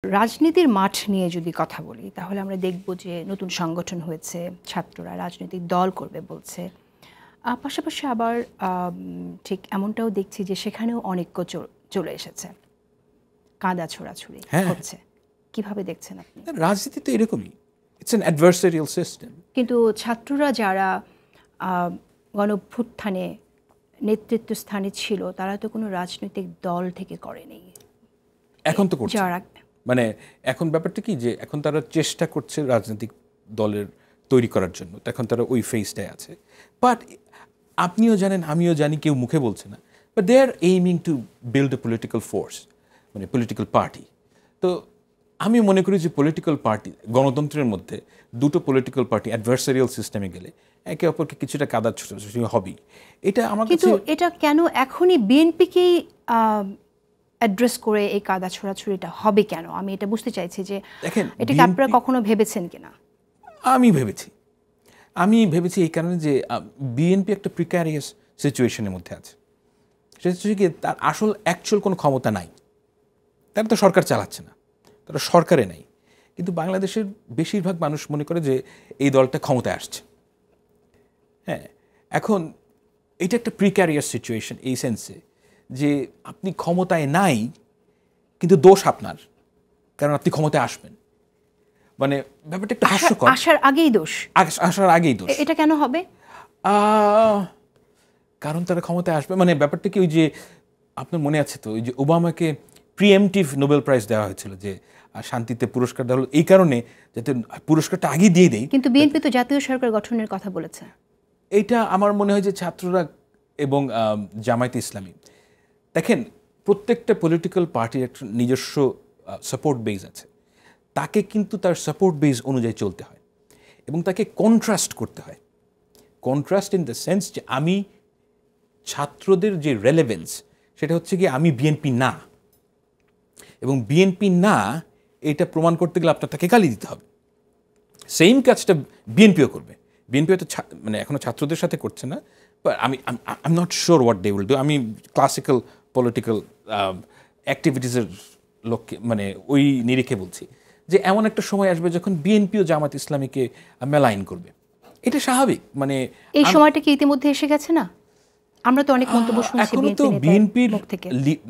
রাজনীতির মাঠ নিয়ে যদি কথা বলি তাহলে আমরা দেখব যে নতুন সংগঠন হয়েছে, ছাত্ররা রাজনৈতিক দল করবে বলছে। পাশাপাশি আবার ঠিক এমনটাও দেখছি যে সেখানেও অনৈক্য চলে এসেছে, কাদা ছোড়াছুড়ি হচ্ছে। কিভাবে দেখছেন আপনি? রাজনীতি তো এরকমই, ইটস অ্যান অ্যাডভার্সারিয়াল সিস্টেম। কিন্তু ছাত্ররা যারা গণঅভ্যুত্থানে নেতৃত্ব স্থানে ছিল তারা তো কোনো রাজনৈতিক দল থেকে করেনি, এখন তো করছে। মানে এখন ব্যাপারটা কি যে এখন তারা চেষ্টা করছে রাজনৈতিক দলের তৈরি করার জন্য, এখন তারা ওই ফেজটায় আছে। বাট আপনিও জানেন, আমিও জানি, কেউ মুখে বলছে না, but they are aiming to build a political force, মানে পলিটিক্যাল পার্টি। তো আমি মনে করি যে পলিটিক্যাল পার্টি, গণতন্ত্রের মধ্যে দুটো পলিটিক্যাল পার্টি অ্যাডভার্সারিয়াল সিস্টেমে গেলে একে অপরকে কিছুটা কাদা ছোটাছুটি হবেই। এটা আমার কাছে, কিন্তু এটা কেন এখনই বিএনপিকেই অ্যাড্রেস করে এই কাদা ছোড়াছুড়িটা হবে কেন? আমি এটা বুঝতে চাইছি যে এটা কি আপনারা কখনো ভেবেছেন কিনা? আমি ভেবেছি এই কারণে যে বিএনপি একটা প্রিক্যারিয়াস সিচুয়েশনের মধ্যে আছে। সেটা হচ্ছে কি, তার অ্যাকচুয়াল কোনো ক্ষমতা নাই, তারা তো সরকার চালাচ্ছে না, তারা সরকারে নাই। কিন্তু বাংলাদেশের বেশিরভাগ মানুষ মনে করে যে এই দলটা ক্ষমতায় আসছে। হ্যাঁ, এখন এটা একটা প্রিক্যারিয়াস সিচুয়েশন এই সেন্সে যে আপনি ক্ষমতায় নাই কিন্তু দোষ আপনার, কারণ আপনি ক্ষমতায় আসবেন। মানে ব্যাপারটা একটা হাস্যকর। আসার আগেই দোষ। এটা কেন হবে? কারণ তারা ক্ষমতায় আসবে। মানে ব্যাপারটা কি, ওই যে আপনার মনে আছে তো, ওই যে ওবামাকে প্রিএমটিভ নোবেল প্রাইজ দেওয়া হয়েছিল, যে শান্তিতে পুরস্কার দেওয়া হলো এই কারণে যাতে পুরস্কারটা আগে দিয়ে দেয়। কিন্তু বিএনপি তো জাতীয় সরকার গঠনের কথা বলেছে। এইটা আমার মনে হয় যে ছাত্ররা এবং জামায়াতে ইসলামী, দেখেন প্রত্যেকটা পলিটিক্যাল পার্টির একটা নিজস্ব সাপোর্ট বেস আছে, তাকে কিন্তু তার সাপোর্ট বেস অনুযায়ী চলতে হয় এবং তাকে কন্ট্রাস্ট করতে হয়। কন্ট্রাস্ট ইন দ্য সেন্স যে আমি ছাত্রদের যে রেলেভেন্স, সেটা হচ্ছে কি আমি বিএনপি না, এবং বিএনপি না এটা প্রমাণ করতে গেলে আপনার তাকে গালি দিতে হবে। সেম কাজটা বিএনপিও করবে। বিএনপি হয়তো মানে এখনও ছাত্রদের সাথে করছে না, but I am not sure what they will do. আমি ক্লাসিক্যাল পলিটিক্যাল অ্যাক্টিভিটিসের লক্ষ্যে, মানে ওই নিরিখে বলছি যে এমন একটা সময় আসবে যখন বিএনপিও জামাত ইসলামীকে মেলাইন করবে। এটা স্বাভাবিক। মানে এই সময়টা কি ইতিমধ্যে এসে গেছে না? আমরা তো অনেক মন্তব্য শুনছি এখনো তো বিএনপির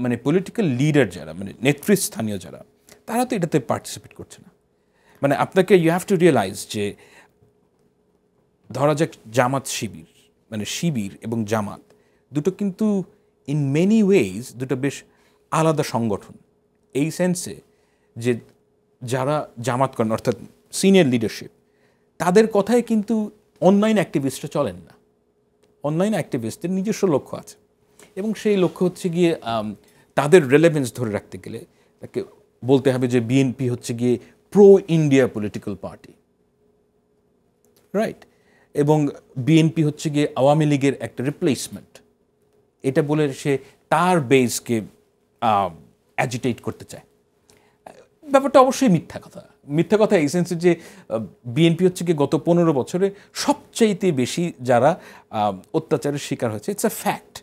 মানে পলিটিক্যাল লিডার যারা, মানে নেতৃস্থানীয় যারা, তারা তো এটাতে পার্টিসিপেট করছে না। মানে আপনাকে ইউ হ্যাভ টু রিয়েলাইজ যে ধরা যাক জামাত শিবির, মানে শিবির এবং জামাত দুটো কিন্তু ইন মেনি ওয়েজ দুটো বেশ আলাদা সংগঠন। এই সেন্সে যে যারা জামাত করেন, অর্থাৎ সিনিয়র লিডারশিপ, তাদের কথায় কিন্তু অনলাইন অ্যাক্টিভিস্টরা চলেন না। অনলাইন অ্যাক্টিভিস্টদের নিজস্ব লক্ষ্য আছে, এবং সেই লক্ষ্য হচ্ছে গিয়ে তাদের রেলেভেন্স ধরে রাখতে গেলে তাকে বলতে হবে যে বিএনপি হচ্ছে গিয়ে pro India political party, right? এবং বিএনপি হচ্ছে গিয়ে আওয়ামী লীগের একটা রিপ্লেসমেন্ট, এটা বলে সে তার বেসকে অ্যাজিটেট করতে চায়। ব্যাপারটা অবশ্যই মিথ্যা কথা এই সেন্সে যে বিএনপি হচ্ছে কি গত 15 বছরে সবচাইতে বেশি যারা অত্যাচারের শিকার হয়েছে, ইটস আ ফ্যাক্ট।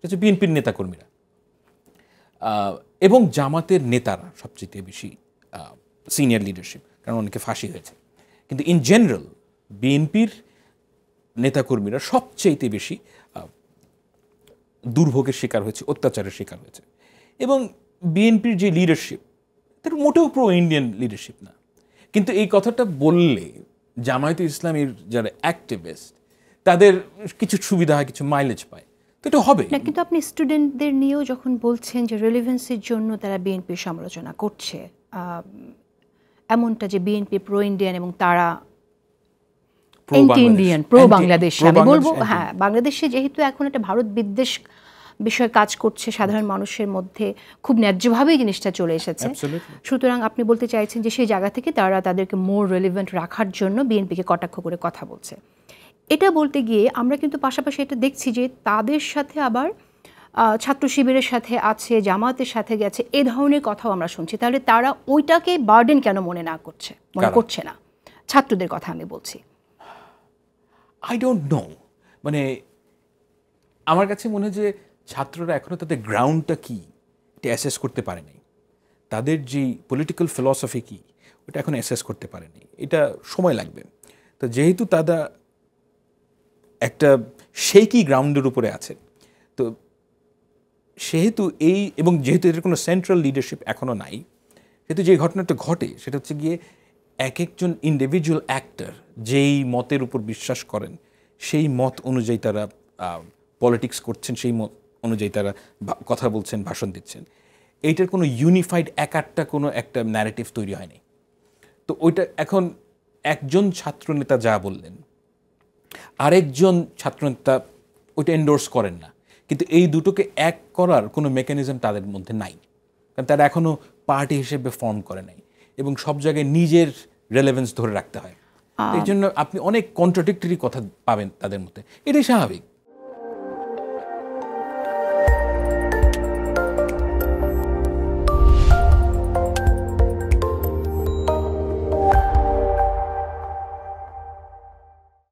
হচ্ছে বিএনপির নেতাকর্মীরা এবং জামাতের নেতারা সবচাইতে বেশি সিনিয়র লিডারশিপ, কারণ অনেকে ফাঁসি হয়েছে। কিন্তু ইন জেনারেল বিএনপির নেতাকর্মীরা সবচাইতে বেশি দুর্ভোগের শিকার হয়েছে, অত্যাচারের শিকার হয়েছে। এবং বিএনপির যে লিডারশিপ, তার মোটেও প্রো ইন্ডিয়ান লিডারশিপ না। কিন্তু এই কথাটা বললে জামায়াতে ইসলামীর যারা অ্যাক্টিভিস্ট, তাদের কিছু সুবিধা হয়, কিছু মাইলেজ পায়, তো এটা হবে না। কিন্তু আপনি স্টুডেন্টদের নিয়েও যখন বলছেন যে রেলেভেন্সের জন্য তারা বিএনপির সমালোচনা করছে, এমনটা যে বিএনপি প্রো ইন্ডিয়ান এবং তারা অ্যান্টি ইন্ডিয়ান, প্রো বাংলাদেশ, আমি বলবো। হ্যাঁ, বাংলাদেশে যেহেতু এখন একটা ভারত বিদ্বেষ বিষয় কাজ করছে সাধারণ মানুষের মধ্যে, খুব ন্যায্যভাবেই জিনিসটা চলে এসেছে। সুতরাং আপনি বলতে চাইছেন যে সেই জায়গা থেকে তারা তাদেরকে মোর রেলিভেন্ট রাখার জন্য বিএনপিকে কটাক্ষ করে কথা বলছে। এটা বলতে গিয়ে আমরা কিন্তু পাশাপাশি এটা দেখছি যে তাদের সাথে আবার ছাত্র শিবিরের সাথে আছে, জামাতের সাথে গেছে, এ ধরনের কথাও আমরা শুনছি। তাহলে তারা ওইটাকে বার্ডেন কেন মনে করছে না? ছাত্রদের কথা আমি বলছি। I don't know. মানে আমার কাছে মনে হয় যে ছাত্ররা এখনো তাদের গ্রাউন্ডটা কি এটা অ্যাসেস করতে পারে নাই। তাদের যে পলিটিক্যাল ফিলসফি কি ওটা এখন অ্যাসেস করতে পারেনি, এটা সময় লাগবে। তো যেহেতু তারা একটা শেকি গ্রাউন্ডের উপরে আছে, তো সেহেতু এবং যেহেতু এর কোনো সেন্ট্রাল লিডারশিপ এখনও নাই, সেহেতু যে ঘটনাটা ঘটে সেটা হচ্ছে গিয়ে এক একজন ইন্ডিভিজুয়াল অ্যাক্টর যেই মতের উপর বিশ্বাস করেন সেই মত অনুযায়ী তারা পলিটিক্স করছেন, সেই মত অনুযায়ী তারা কথা বলছেন, ভাষণ দিচ্ছেন। এইটার কোনো ইউনিফাইড একাট্টা কোনো একটা ন্যারেটিভ তৈরি হয়নি। তো ওইটা এখন একজন ছাত্রনেতা যা বললেন আরেকজন ছাত্রনেতা ওইটা এন্ডোর্স করেন না, কিন্তু এই দুটোকে এক করার কোনো মেকানিজম তাদের মধ্যে নাই, কারণ তারা এখনও পার্টি হিসেবে ফর্ম করে নাই এবং সব জায়গায় নিজের রেলেভেন্স ধরে রাখতে হয়। এই জন্য আপনি অনেক কন্ট্রাডিক্টরি কথা পাবেন তাদের মধ্যে, এটাই স্বাভাবিক।